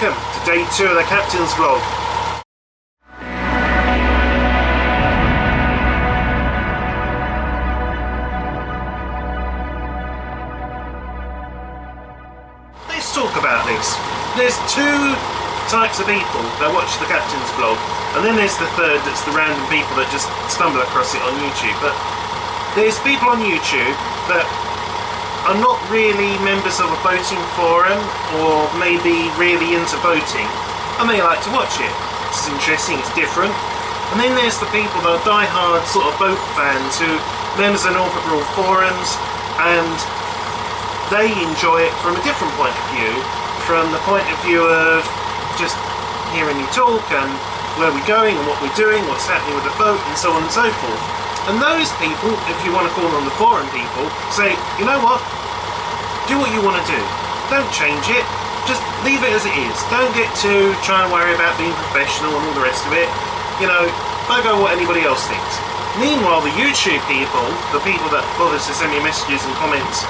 welcome to day 2 of the Captain's Vlog. Let's talk about this. There's 2 types of people that watch the Captain's Vlog, and then there's the third that's the random people that just stumble across it on YouTube. But there's people on YouTube that are not really members of a boating forum, or maybe really into boating, and they like to watch it. It's interesting, it's different. And then there's the people that are die-hard sort of boat fans, who members of Norfolk Broads forums, and they enjoy it from a different point of view, from the point of view of just hearing you talk and where we're going and what we're doing, what's happening with the boat, and so on and so forth. And those people, if you want to call them the forum people, say, you know what, do what you want to do, don't change it, just leave it as it is, don't get to try and worry about being professional and all the rest of it, you know, bugger what anybody else thinks. Meanwhile, the YouTube people, the people that bother to send me messages and comments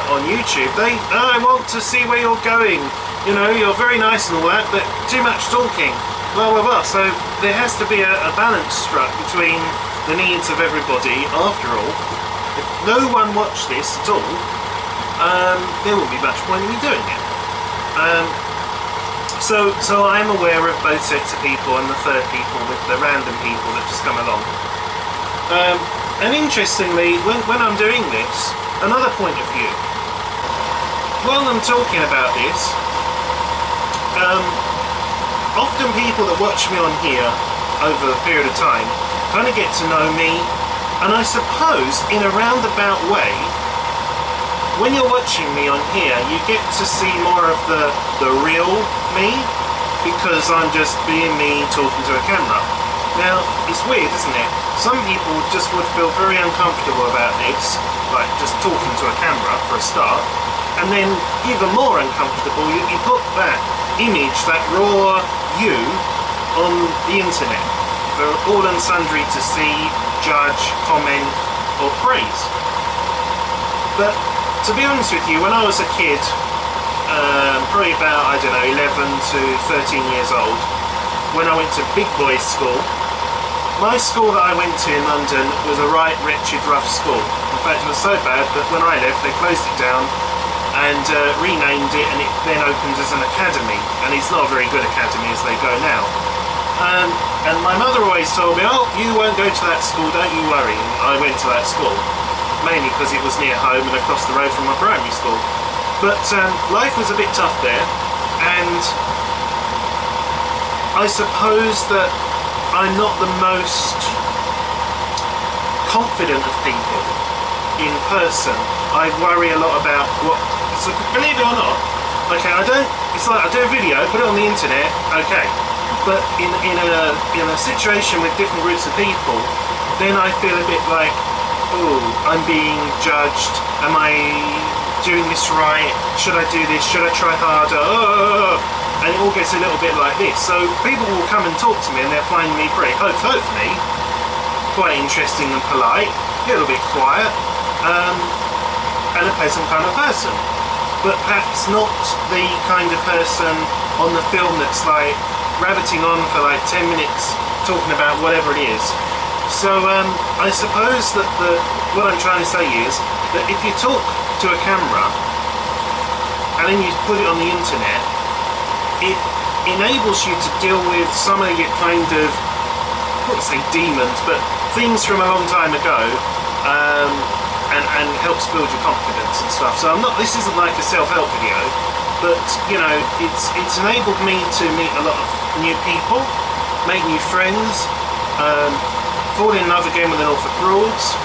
on YouTube, I want to see where you're going, you know, you're very nice and all that, but too much talking, blah blah blah. So there has to be a balance struck between the needs of everybody. After all, if no one watched this at all, there wouldn't be much point in me doing it. So I am aware of both sets of people, and the third people, with the random people that just come along. And interestingly, when I'm doing this, another point of view. While I'm talking about this, often people that watch me on here over a period of time kind of get to know me, and I suppose in a roundabout way, when you're watching me on here, you get to see more of the real me, because I'm just being me talking to a camera. Now, it's weird, isn't it? Some people just would feel very uncomfortable about this, like just talking to a camera for a start, and then even more uncomfortable, you put that image, that raw you, on the internet for all and sundry to see, judge, comment, or praise. But to be honest with you, when I was a kid, probably about, I don't know, 11 to 13 years old, when I went to big boys school, my school that I went to in London was a right wretched, rough school. In fact, it was so bad that when I left, they closed it down and renamed it, and it then opened as an academy, and it's not a very good academy as they go now. And my mother always told me, oh, you won't go to that school, don't you worry. And I went to that school, mainly because it was near home and across the road from my primary school. But life was a bit tough there, and I suppose that I'm not the most confident of people in person. I worry a lot about what, so believe it or not, okay, it's like I do a video, put it on the internet, okay, but in a situation with different groups of people, then I feel a bit like, oh, I'm being judged, am I doing this right, should I do this, should I try harder, oh, and it all gets a little bit like this. So people will come and talk to me, and they'll find me pretty, hopefully, quite interesting and polite, a little bit quiet, and a pleasant kind of person. But perhaps not the kind of person on the film that's like rabbiting on for like 10 minutes talking about whatever it is. So I suppose that what I'm trying to say is that if you talk to a camera and then you put it on the internet, it enables you to deal with some of your kind of, I wouldn't say demons, but things from a long time ago, and helps build your confidence and stuff. So this isn't like a self-help video, but you know, it's enabled me to meet a lot of new people, make new friends, fall in love again with the Norfolk Broads,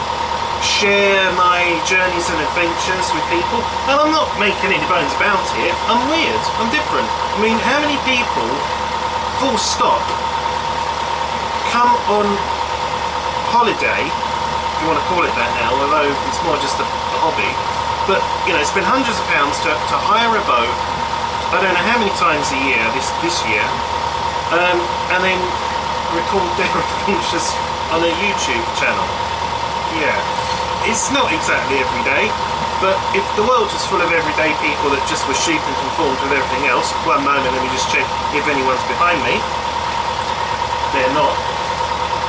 share my journeys and adventures with people, and I'm not making any bones about it, I'm weird, I'm different. I mean, how many people, full stop, come on holiday, if you want to call it that now, although it's more just a hobby, but you know, spend hundreds of pounds to hire a boat, I don't know how many times a year, this year, and then record their adventures on a YouTube channel. Yeah. It's not exactly every day, But if the world was full of everyday people that just were sheep and conformed with everything else, one moment, let me just check if anyone's behind me. They're not.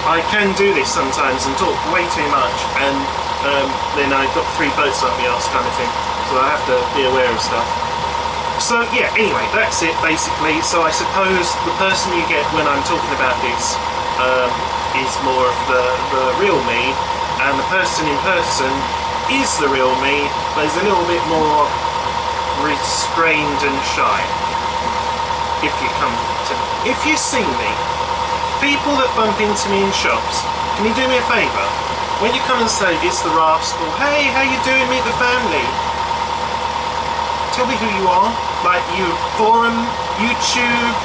I can do this sometimes and talk way too much, and then I've got 3 boats up my arse kind of thing, so I have to be aware of stuff. So yeah, anyway, that's it basically. So I suppose the person you get when I'm talking about this is more of the real me, and the person in person is the real me, but is a little bit more restrained and shy. If you see me, people that bump into me in shops, can you do me a favour? When you come and say, it's the rascal, hey, how you doing, meet the family, tell me who you are, like your forum, YouTube,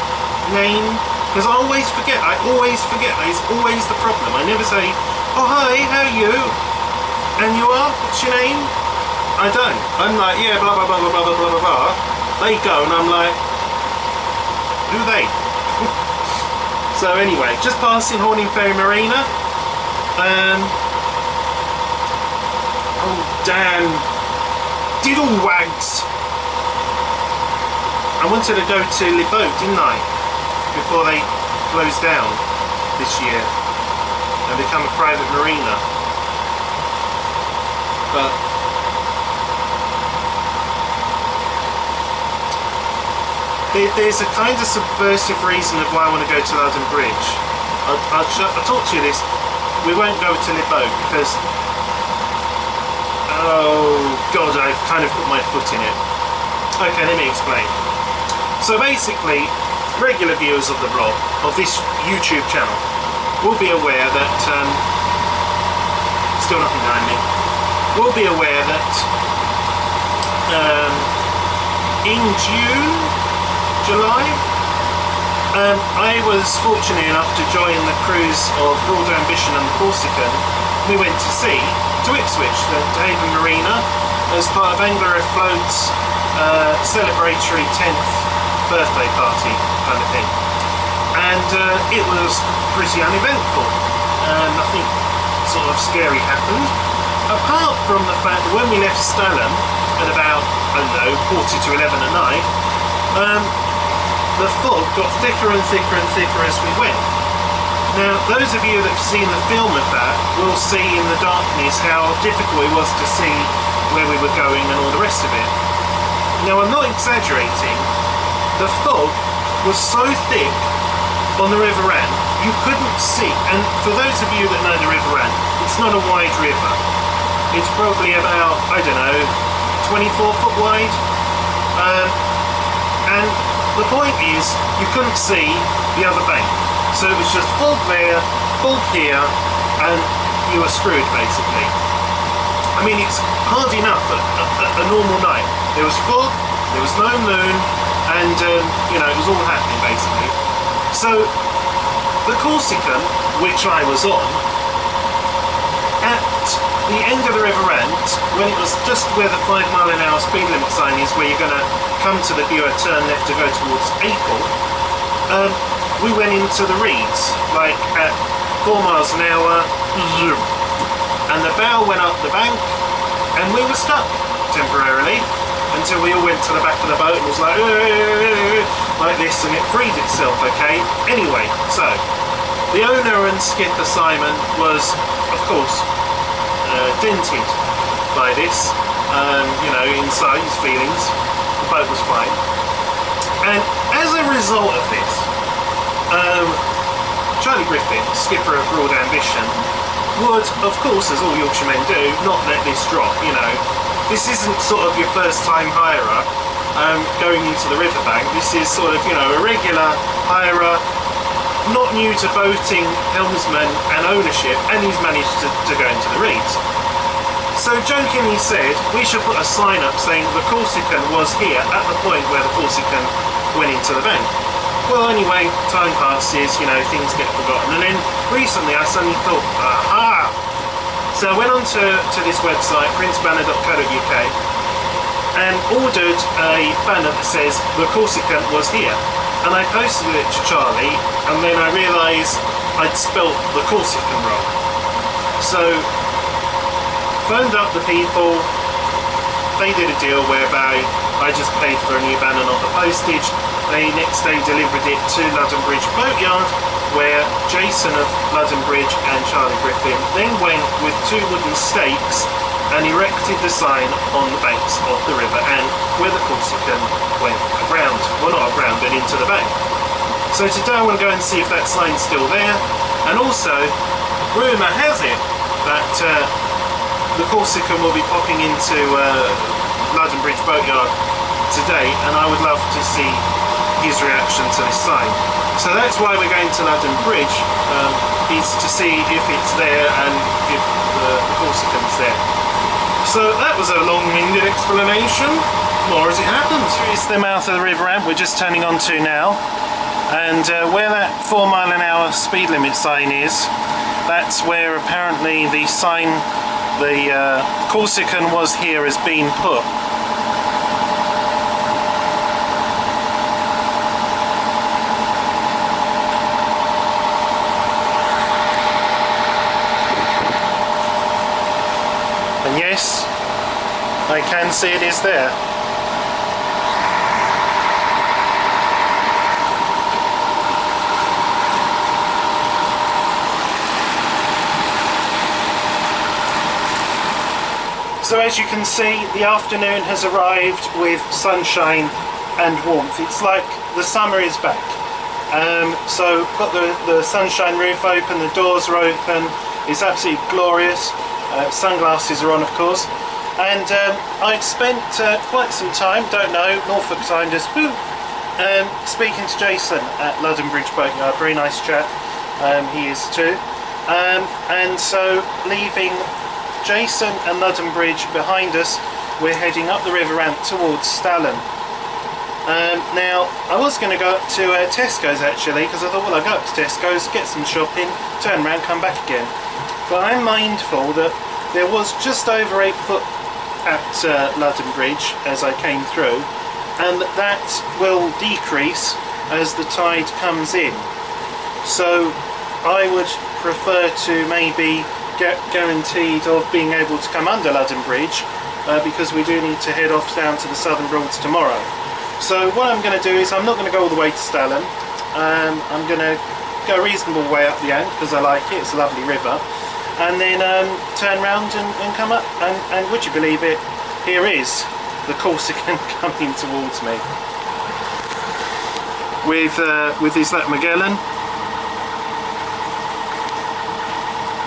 name, because I always forget, that is always the problem. I never say, oh hi, how are you, and you are, what's your name? I don't. I'm like, yeah, blah blah blah blah blah blah blah blah. They go and I'm like, who are they? So anyway, just passing Horning Ferry Marina. Oh damn, diddlewags. I wanted to go to Le Boat, didn't I? Before they closed down this year and become a private marina. But there's a kind of subversive reason of why I want to go to London Bridge. I'll talk to you this. We won't go to Le Boat because, oh god, I've kind of put my foot in it. Okay, let me explain. So basically, regular viewers of the blog, of this YouTube channel, will be aware that, still nothing behind me, will be aware that in July, I was fortunate enough to join the cruise of Broad Ambition and the Corsican. We went to sea, to Ipswich, to Haven Marina, as part of Angler Afloat's celebratory 10th birthday party kind of thing, and it was pretty uneventful. Nothing sort of scary happened, apart from the fact that when we left Stalham at about, I don't know, 11:45 at night, the fog got thicker and thicker and thicker as we went. Now, those of you that have seen the film of that will see in the darkness how difficult it was to see where we were going and all the rest of it. Now, I'm not exaggerating. The fog was so thick on the River Rann, you couldn't see. And for those of you that know the River Rann, it's not a wide river. It's probably about, I don't know, 24 foot wide. And the point is, you couldn't see the other bank. So it was just fog there, fog here, and you were screwed basically. I mean, it's hard enough a normal night. There was fog, there was no moon, and you know, it was all happening basically. So the Corsican, which I was on, at the end of the River Rann, when it was just where the 5 mph speed limit sign is, where you're going to come to the Bure, turn left to go towards April, we went into the reeds, like at 4 miles an hour, and the bow went up the bank, and we were stuck temporarily, until we all went to the back of the boat and was like this, and it freed itself, okay? Anyway, so, the owner and skipper Simon was, of course, dented by this, you know, inside his feelings. The boat was fine. And as a result of this, Charlie Griffin, skipper of Broad Ambition, would, of course, as all Yorkshiremen do, not let this drop, you know. This isn't sort of your first time hirer going into the riverbank. This is sort of, you know, a regular hirer, not new to boating, helmsman and ownership, and he's managed to go into the reeds. So jokingly said, we should put a sign up saying the Corsican was here at the point where the Corsican went into the bank. Well, anyway, time passes, you know, things get forgotten, and then recently I suddenly thought, aha! So I went on to this website, princebanner.co.uk, and ordered a banner that says the Corsican was here. And I posted it to Charlie, and then I realised I'd spelt the Corsican wrong. So phoned up the people, they did a deal whereby I just paid for a new banner, not the postage. They next day delivered it to London Bridge Boatyard, where Jason of London Bridge and Charlie Griffin then went with 2 wooden stakes and erected the sign on the banks of the river and where the Corsican went aground. Well, not aground, but into the bank. So today I want to go and see if that sign's still there. And also, rumour has it that the Corsican will be popping into London Bridge Boatyard today, and I would love to see his reaction to this sign. So that's why we're going to London Bridge, is to see if it's there and if the Corsican's there. So that was a long-winded explanation, more as it happens. Here's the mouth of the River Ant we're just turning onto now, and where that 4 mile an hour speed limit sign is, that's where apparently the sign, the Corsican was here, has been put. And yes, I can see it is there. So as you can see, the afternoon has arrived with sunshine and warmth. It's like the summer is back. So got the sunshine roof open, the doors are open, it's absolutely glorious. Sunglasses are on, of course. And I'd spent quite some time, don't know, Norfolk time, just speaking to Jason at London Bridge Boatyard. Very nice chap, he is too. And so leaving Jason and London Bridge behind us, we're heading up the River Ant towards Stalham. Now, I was going to go up to Tesco's actually, because I thought, well, I'll go up to Tesco's, get some shopping, turn around, come back again. But I'm mindful that there was just over 8 foot at London Bridge as I came through, and that will decrease as the tide comes in. So I would prefer to maybe get guaranteed of being able to come under London Bridge, because we do need to head off down to the Southern Broads tomorrow. So what I'm going to do is, I'm not going to go all the way to Stalham. I'm going to go a reasonable way up the Ant because I like it, it's a lovely river, and then turn round and come up, and would you believe it, here is the Corsican coming towards me with his Let Magellan.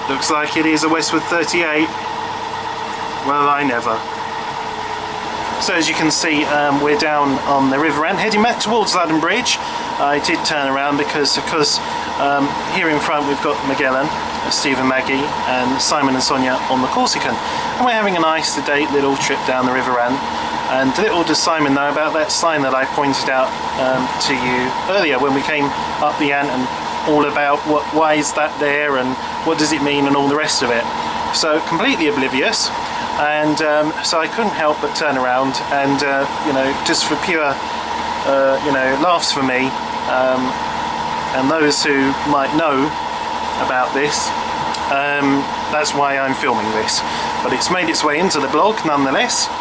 Looks like it is a Westward 38. Well, I never. So as you can see, we're down on the River Ant, heading back towards London Bridge. I did turn around because, of course, here in front we've got Magellan, Steve and Maggie, and Simon and Sonia on the Corsican. And we're having a nice sedate little trip down the River Ant. And little does Simon know about that sign that I pointed out to you earlier when we came up the Ant, and all about why is that there and what does it mean and all the rest of it. So completely oblivious, and so I couldn't help but turn around and you know, just for pure you know, laughs for me, and those who might know about this, that's why I'm filming this, but it's made its way into the blog nonetheless.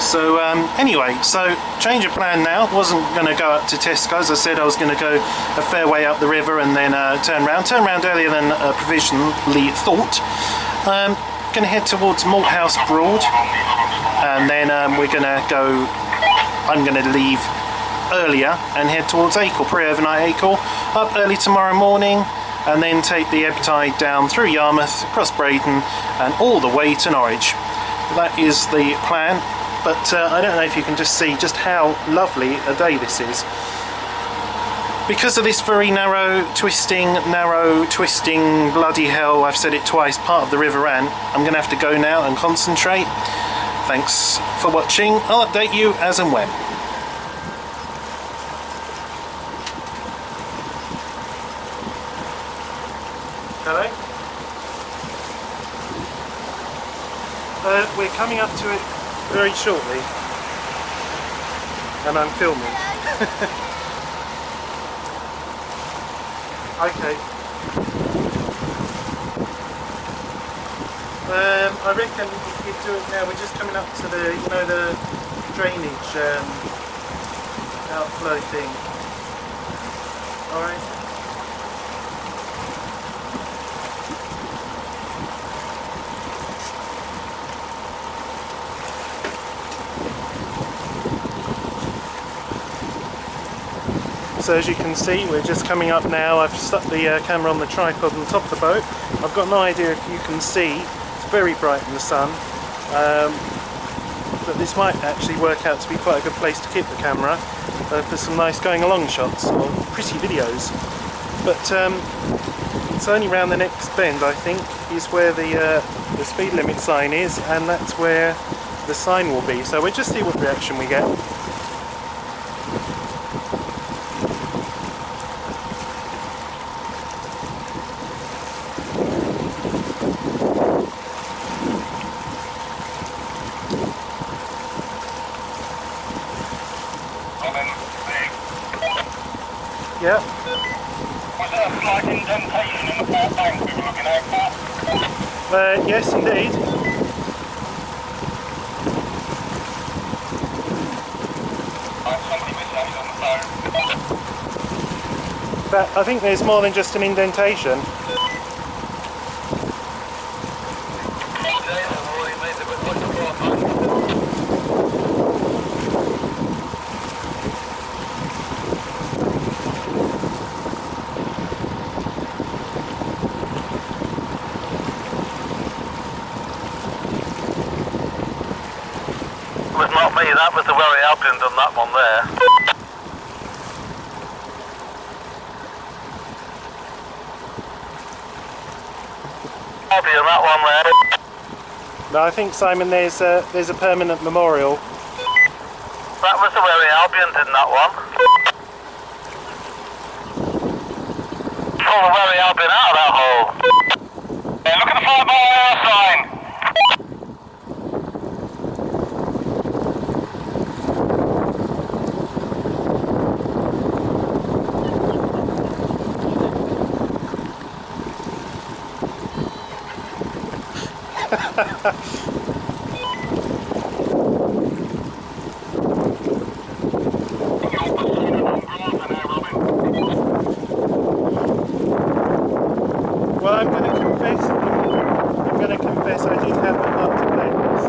So anyway, so change of plan now. Wasn't going to go up to Tesco's. I said I was going to go a fair way up the river and then turn round earlier than provisionally thought. Going to head towards Malthouse Broad, and then we're going to go, I'm going to leave earlier and head towards Acle, pre-overnight Acle, up early tomorrow morning, and then take the ebb tide down through Yarmouth, across Braden, and all the way to Norwich. That is the plan. But I don't know if you can just see just how lovely a day this is. Because of this very narrow, twisting, bloody hell, I've said it twice, part of the River Ant, I'm going to have to go now and concentrate. Thanks for watching. I'll update you as and when. Hello? We're coming up to it very shortly, and I'm filming. Okay. I reckon if you do it now, we're just coming up to the, you know, the drainage outflow thing. Alright. So as you can see, we're just coming up now. I've stuck the camera on the tripod on top of the boat. I've got no idea if you can see, it's very bright in the sun, but this might actually work out to be quite a good place to keep the camera for some nice going along shots or pretty videos. But it's only round the next bend, I think, is where the speed limit sign is, and that's where the sign will be. So we'll just see what reaction we get. Yeah. Was there a slight indentation in the port bank we were looking out for? Yes, indeed. Somebody missing on the phone. But I think there's more than just an indentation. It was not me, that was the Wherry Albion done that one there. Albion, that one there. No, I think, Simon, there's a permanent memorial. That was the Wherry Albion did that one. Pull the Wherry Albion out of that hole. Yeah, look at the 5-mile sign. Well, I'm going to confess I did have a heart to play this.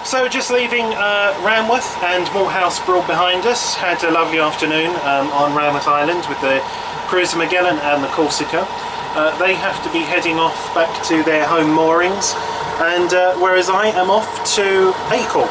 So just leaving Ranworth and Morehouse Broad behind us. Had a lovely afternoon on Ranworth Island with the Cruiser Magellan and the Corsica. They have to be heading off back to their home moorings, and whereas I am off to Acle.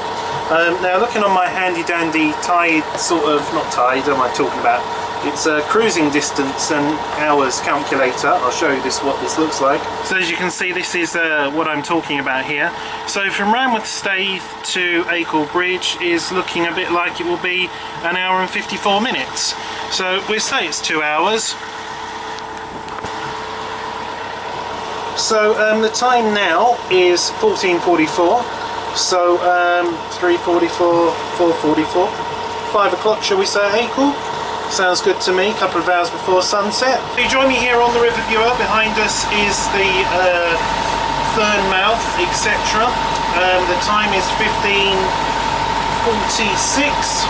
Now looking on my handy dandy tide, sort of, not tide, what am I talking about? It's a cruising distance and hours calculator. I'll show you what this looks like. So as you can see, this is what I'm talking about here. So from Ranworth Staithe to Acle Bridge is looking a bit like it will be an hour and 54 minutes. So we'll say it's 2 hours. So the time now is 14:44. So 3:44, 4:44, 5 o'clock shall we say at Acle? Sounds good to me, a couple of hours before sunset. You join me here on the river viewer. Behind us is the Thurn mouth, etc. The time is 15:46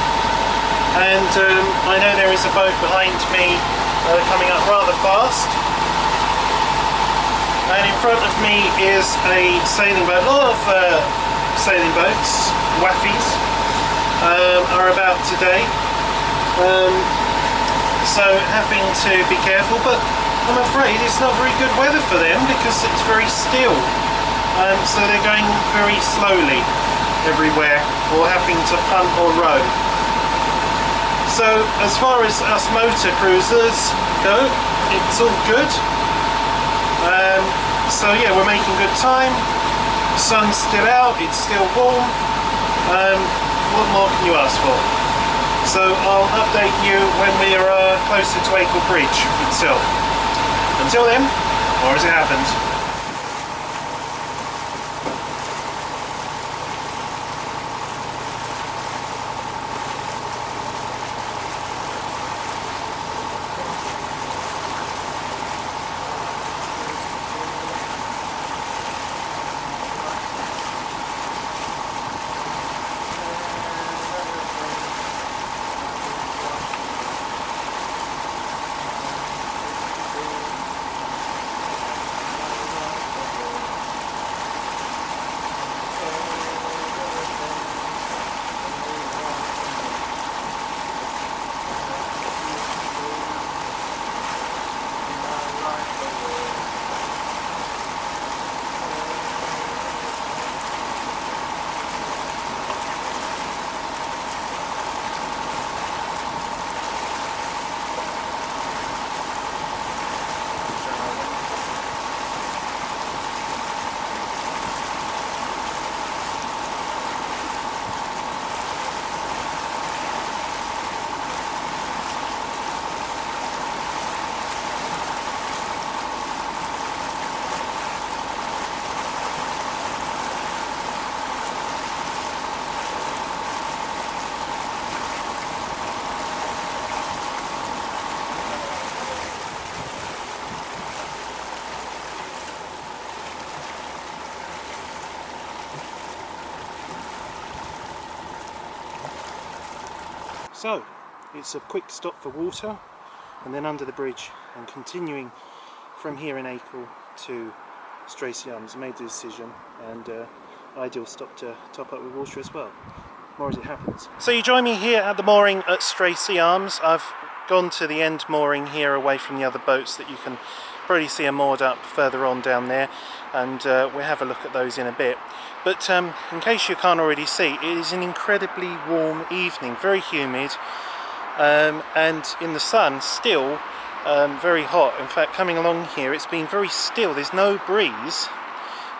and I know there is a boat behind me coming up rather fast. And in front of me is a sailing boat. A lot of sailing boats, waffies, are about today. So having to be careful, but I'm afraid it's not very good weather for them because it's very still. So they're going very slowly everywhere or having to punt or row. So as far as us motor cruisers go, it's all good. So yeah, we're making good time. Sun's still out, it's still warm. What more can you ask for? So I'll update you when we're closer to Acle Bridge itself. Until then, more as it happens. So, it's a quick stop for water and then under the bridge and continuing from here in Acle to Stracy Arms. Made the decision and ideal stop to top up with water as well. More as it happens. So you join me here at the mooring at Stracy Arms. I've gone to the end mooring here away from the other boats that you can probably see are moored up further on down there, and we'll have a look at those in a bit. But in case you can't already see, it is an incredibly warm evening, very humid, and in the sun still very hot. In fact, coming along here it's been very still, there's no breeze,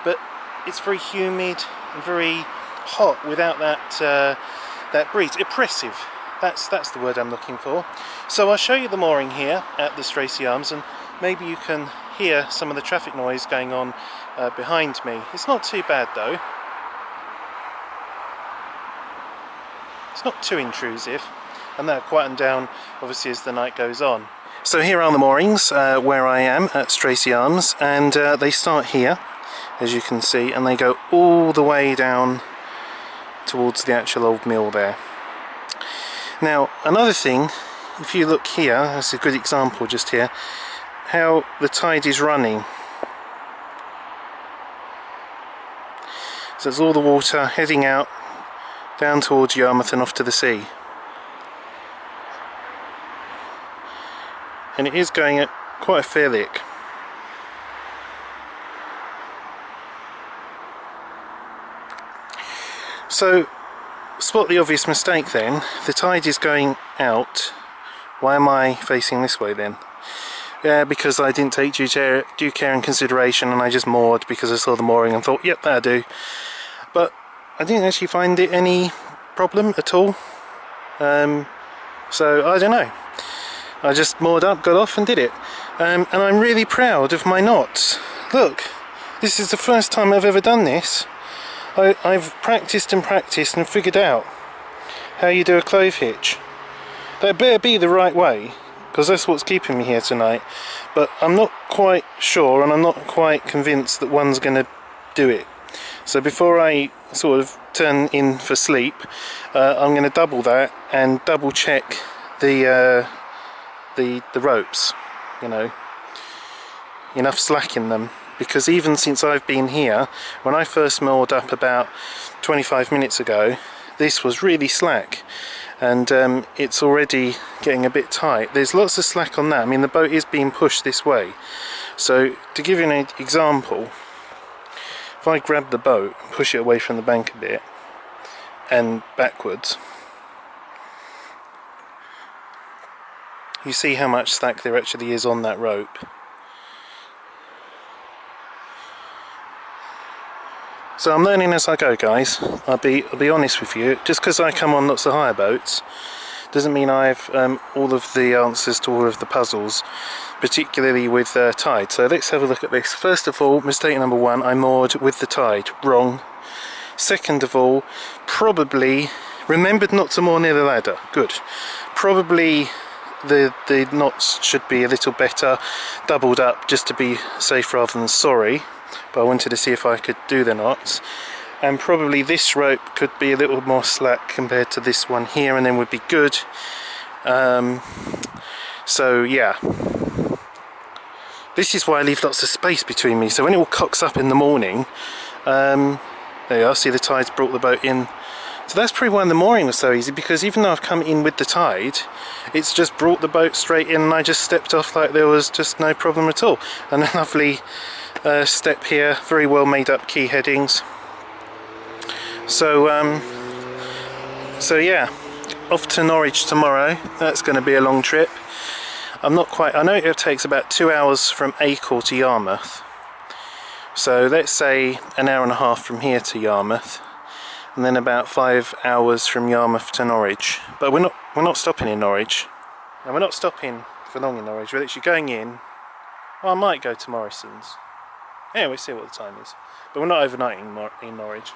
but it's very humid and very hot without that breeze. Oppressive, that's the word I'm looking for. So I'll show you the mooring here at the Stracy Arms, and maybe you can hear some of the traffic noise going on behind me. It's not too bad though. It's not too intrusive, and that'll quieten down obviously as the night goes on. So here are the moorings where I am at Stracy Arms, and they start here, as you can see, and they go all the way down towards the actual old mill there. Now another thing, if you look here, that's a good example just here, how the tide is running. So it's all the water heading out down towards Yarmouth and off to the sea. And it is going at quite a fair lick. So spot the obvious mistake then. The tide is going out. Why am I facing this way then? Yeah, because I didn't take due care and consideration, and I just moored because I saw the mooring and thought, yep, that'll do. But I didn't actually find it any problem at all. So I don't know. I just moored up, got off and did it. And I'm really proud of my knots. Look, this is the first time I've ever done this. I've practiced and practiced and figured out how you do a clove hitch. That better be the right way, because that's what's keeping me here tonight. But I'm not quite sure, and I'm not quite convinced that one's going to do it. So before I sort of turn in for sleep, I'm going to double that and double check the ropes. You know, enough slack in them. Because even since I've been here, when I first moored up about 25 minutes ago, this was really slack, and it's already getting a bit tight. There's lots of slack on that. I mean, the boat is being pushed this way. So to give you an example, if I grab the boat and push it away from the bank a bit and backwards, you see how much slack there actually is on that rope. So I'm learning as I go, guys. I'll be honest with you. Just because I come on lots of hire boats doesn't mean I have all of the answers to all of the puzzles, particularly with tide. So let's have a look at this. First of all, mistake number one, I moored with the tide. Wrong. Second of all, probably remembered not to moor near the ladder. Good. Probably the knots should be a little better, doubled up just to be safe rather than sorry. But I wanted to see if I could do the knots, and probably this rope could be a little more slack compared to this one here, and then would be good. So yeah, this is why I leave lots of space between me, so when it all cocks up in the morning, there you are, see the tide's brought the boat in. So that's probably why the mooring was so easy, because even though I've come in with the tide, it's just brought the boat straight in, and I just stepped off like there was just no problem at all. And a lovely step here, very well made up key headings. So yeah, off to Norwich tomorrow. That's going to be a long trip. I'm not quite, I know it takes about 2 hours from Acle to Yarmouth, so let's say an hour and a half from here to Yarmouth, and then about 5 hours from Yarmouth to Norwich. But we're not stopping in Norwich, and we're not stopping for long in Norwich. We're actually going in. Well, I might go to Morrison's. Anyway, see what the time is. But we're not overnighting in Norwich.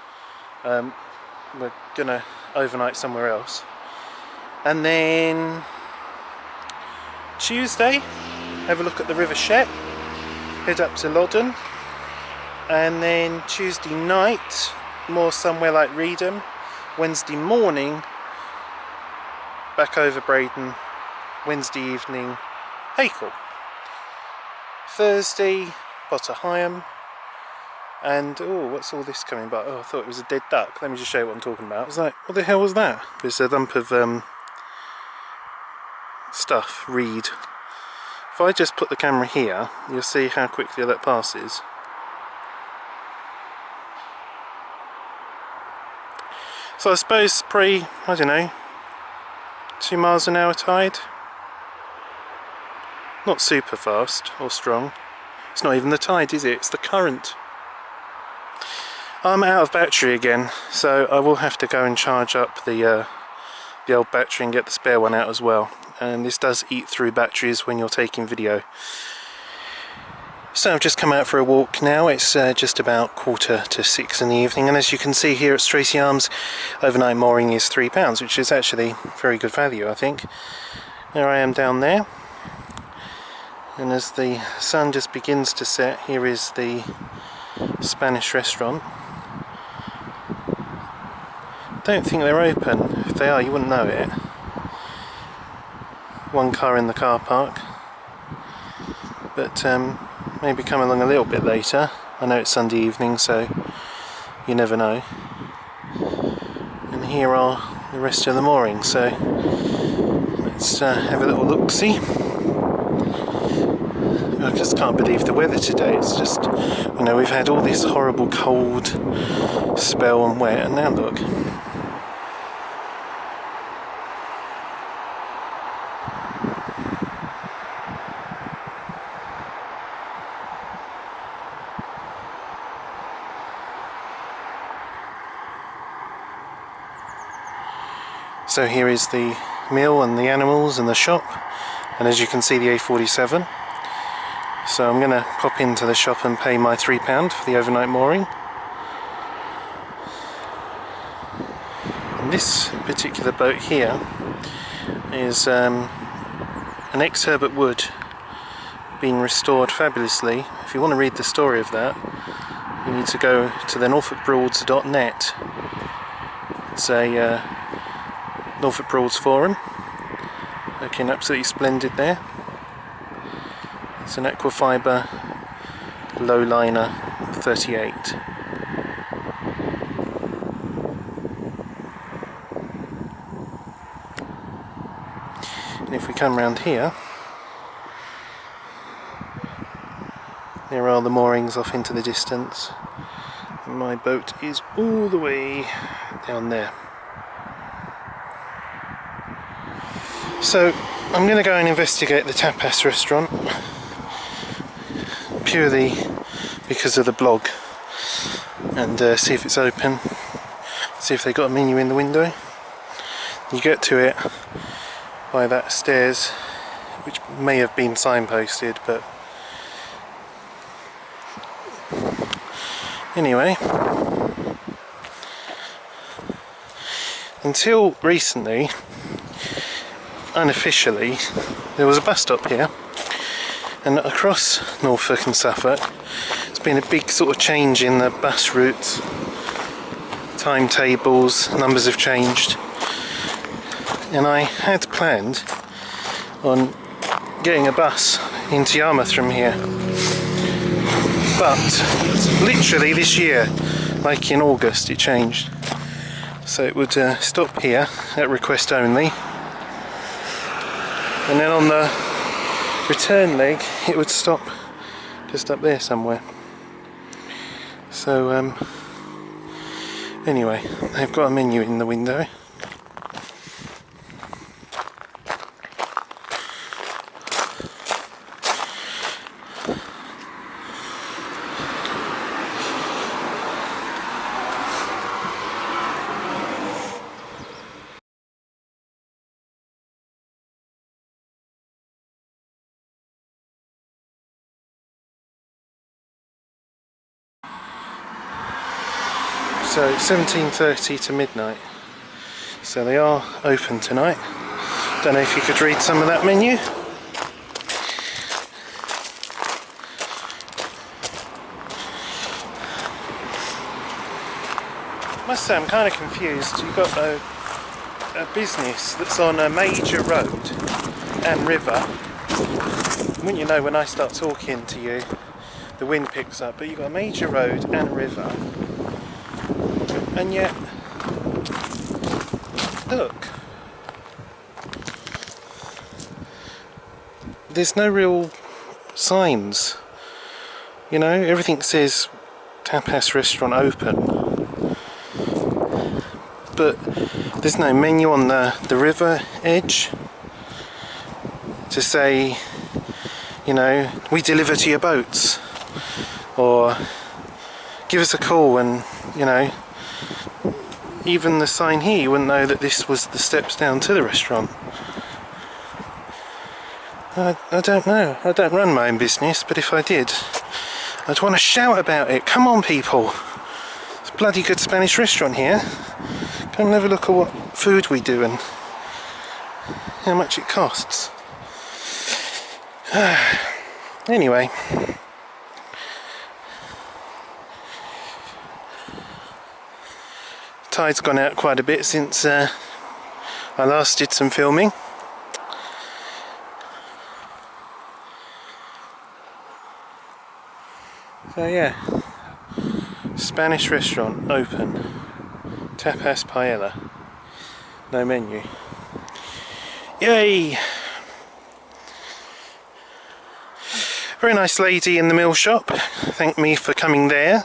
We're gonna overnight somewhere else. And then Tuesday, have a look at the River Shet, head up to Loddon, and then Tuesday night, more somewhere like Reedham. Wednesday morning, back over Braden. Wednesday evening, Acle. Thursday, Potter Higham, and oh, what's all this coming by? Oh, I thought it was a dead duck. Let me just show you what I'm talking about. I was like, what the hell was that? There's a lump of stuff, reed. If I just put the camera here, you'll see how quickly that passes. So I suppose probably, I don't know, 2 miles an hour tide. Not super fast or strong. It's not even the tide, is it? It's the current. I'm out of battery again, so I will have to go and charge up the old battery and get the spare one out as well. And this does eat through batteries when you're taking video. So I've just come out for a walk now. It's just about 5:45 in the evening, and as you can see here at Stracy Arms, overnight mooring is £3, which is actually very good value, I think. There I am down there. And as the sun just begins to set, here is the Spanish restaurant. Don't think they're open. If they are, you wouldn't know it. One car in the car park. But maybe come along a little bit later. I know it's Sunday evening, so you never know. And here are the rest of the mooring, so let's have a little look-see. I just can't believe the weather today. It's just, you know, we've had all this horrible cold spell and wet, and now look. So here is the mill and the animals and the shop, and as you can see, the A47. So I'm going to pop into the shop and pay my £3 for the overnight mooring. this particular boat here is an ex-Herbert Wood being restored fabulously. If you want to read the story of that, you need to go to the norfolkbroads.net. It's a Norfolk Broads forum, looking absolutely splendid there. It's an aquafibre low liner 38. And if we come round here, there are the moorings off into the distance, and my boat is all the way down there. So I'm going to go and investigate the tapas restaurant, purely because of the blog, and see if it's open, see if they've got a menu in the window. You get to it by that stairs, which may have been signposted, but anyway, until recently, unofficially, there was a bus stop here, and across Norfolk and Suffolk there's been a big sort of change in the bus routes, timetables, numbers have changed, and I had planned on getting a bus into Yarmouth from here, but literally this year, like in August, it changed, so it would stop here at request only, and then on the return leg it would stop just up there somewhere. So anyway, they've got a menu in the window. So it's 17:30 to midnight, so they are open tonight. Don't know if you could read some of that menu. I must say I'm kind of confused. You've got a business that's on a major road and river. Wouldn't you know, when I start talking to you, the wind picks up, but you've got a major road and a river. And yet, look, there's no real signs, you know, everything says tapas restaurant open, but there's no menu on the river edge to say, you know, we deliver to your boats, or give us a call, and, you know, even the sign here, you wouldn't know that this was the steps down to the restaurant. I don't know. I don't run my own business, but if I did, I'd want to shout about it. Come on, people. It's a bloody good Spanish restaurant here. Come and have a look at what food we do and how much it costs. Anyway. Tide's gone out quite a bit since I last did some filming. So yeah, Spanish restaurant open, tapas paella, no menu. Yay! Very nice lady in the mill shop thanked me for coming there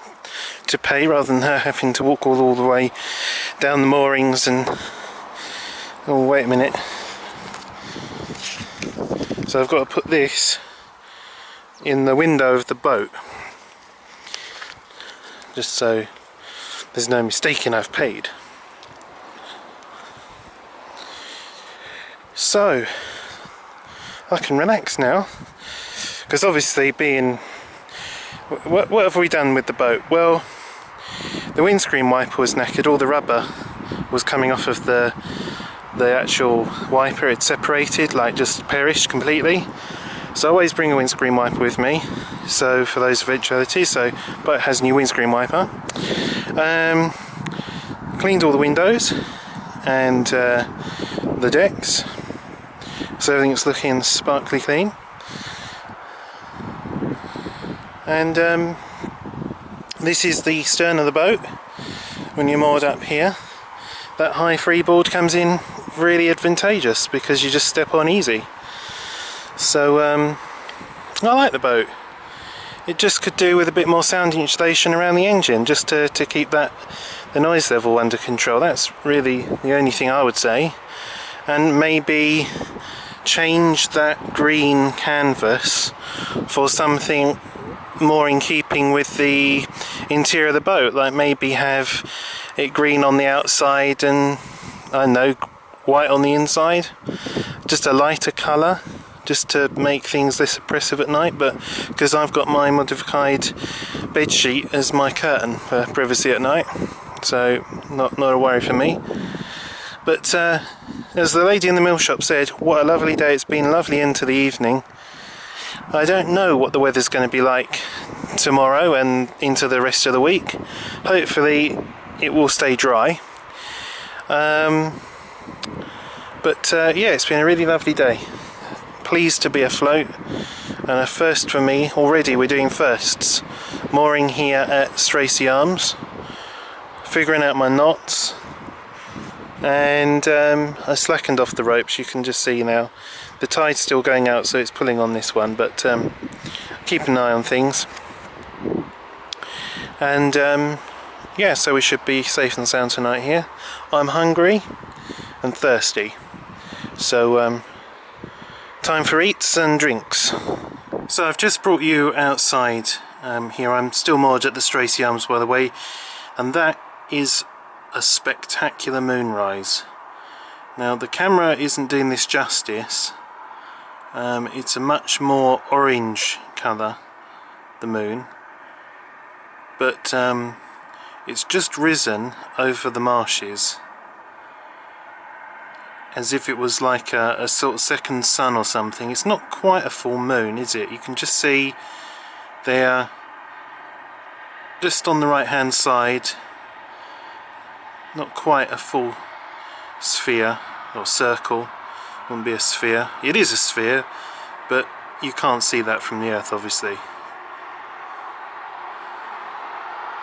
to pay rather than her having to walk all the way down the moorings and... oh, wait a minute. So I've got to put this in the window of the boat, just so there's no mistaking I've paid. So I can relax now, because obviously being... what have we done with the boat? Well, the windscreen wiper was knackered, all the rubber was coming off of the actual wiper. It separated, like just perished completely. So I always bring a windscreen wiper with me, so for those eventualities. But it has a new windscreen wiper. Cleaned all the windows and the decks, so everything's looking sparkly clean. And this is the stern of the boat when you're moored up here. That high freeboard comes in really advantageous because you just step on easy. So I like the boat. It just could do with a bit more sound insulation around the engine, just to keep the noise level under control. That's really the only thing I would say. And maybe change that green canvas for something more in keeping with the interior of the boat, like maybe have it green on the outside and, I don't know, white on the inside. Just a lighter colour, just to make things less oppressive at night. But because I've got my modified bedsheet as my curtain for privacy at night, so not a worry for me. But as the lady in the mill shop said, what a lovely day it's been, lovely into the evening. I don't know what the weather's going to be like tomorrow and into the rest of the week. Hopefully it will stay dry. Yeah, it's been a really lovely day. Pleased to be afloat, and a first for me. Already we're doing firsts. Mooring here at Stracy Arms, figuring out my knots, and I slackened off the ropes. You can just see now the tide's still going out, so it's pulling on this one, but keep an eye on things. And yeah, so we should be safe and sound tonight here. I'm hungry and thirsty, so time for eats and drinks. So I've just brought you outside here. I'm still moored at the Stracy Arms, by the way, and that is a spectacular moonrise. Now the camera isn't doing this justice. It's a much more orange colour, the moon, but it's just risen over the marshes as if it was like a sort of second sun or something. It's not quite a full moon, is it? You can just see there, just on the right hand side, not quite a full sphere or circle. Wouldn't be a sphere. It is a sphere, but you can't see that from the earth, obviously.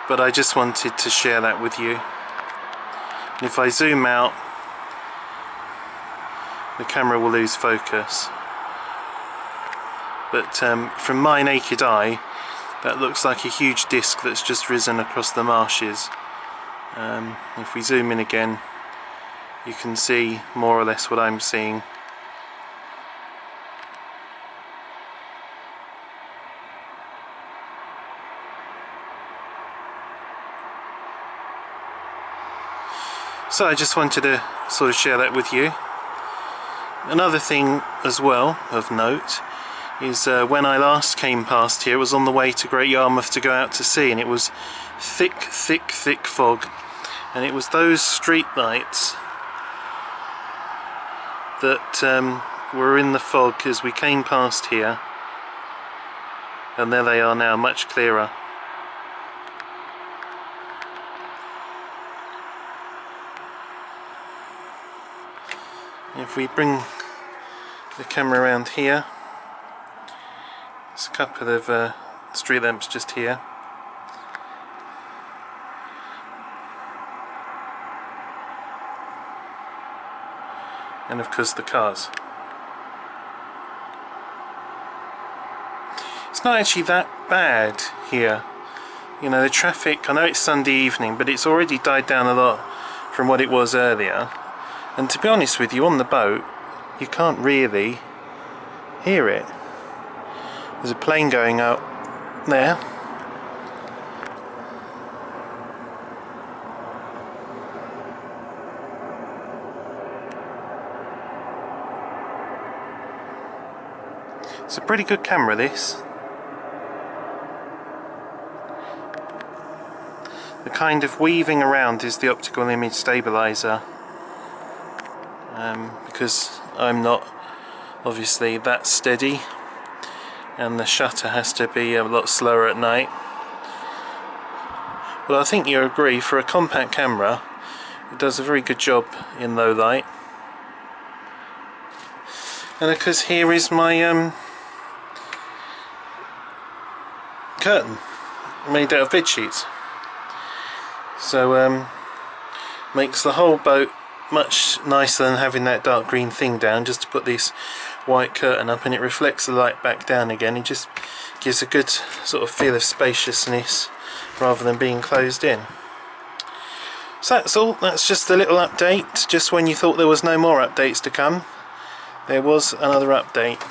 But I just wanted to share that with you. And if I zoom out, the camera will lose focus. But from my naked eye, that looks like a huge disc that's just risen across the marshes. If we zoom in again, you can see more or less what I'm seeing. So I just wanted to sort of share that with you. Another thing as well of note is when I last came past here, it was on the way to Great Yarmouth to go out to sea, and it was thick fog, and it was those street lights that were in the fog as we came past here, and there they are now, much clearer. If we bring the camera around here, there's a couple of street lamps just here. And of course the cars. It's not actually that bad here. You know, the traffic, I know it's Sunday evening, but it's already died down a lot from what it was earlier. And to be honest with you, on the boat, you can't really hear it. There's a plane going out there. It's a pretty good camera, this. the kind of weaving around is the optical image stabilizer, because I'm not obviously that steady, and the shutter has to be a lot slower at night. But I think you agree, for a compact camera it does a very good job in low light. And of course here is my curtain made out of bed sheets, so makes the whole boat much nicer than having that dark green thing down, just to put this white curtain up, and it reflects the light back down again. It just gives a good sort of feel of spaciousness rather than being closed in. So that's all. That's just a little update, just when you thought there was no more updates to come, there was another update.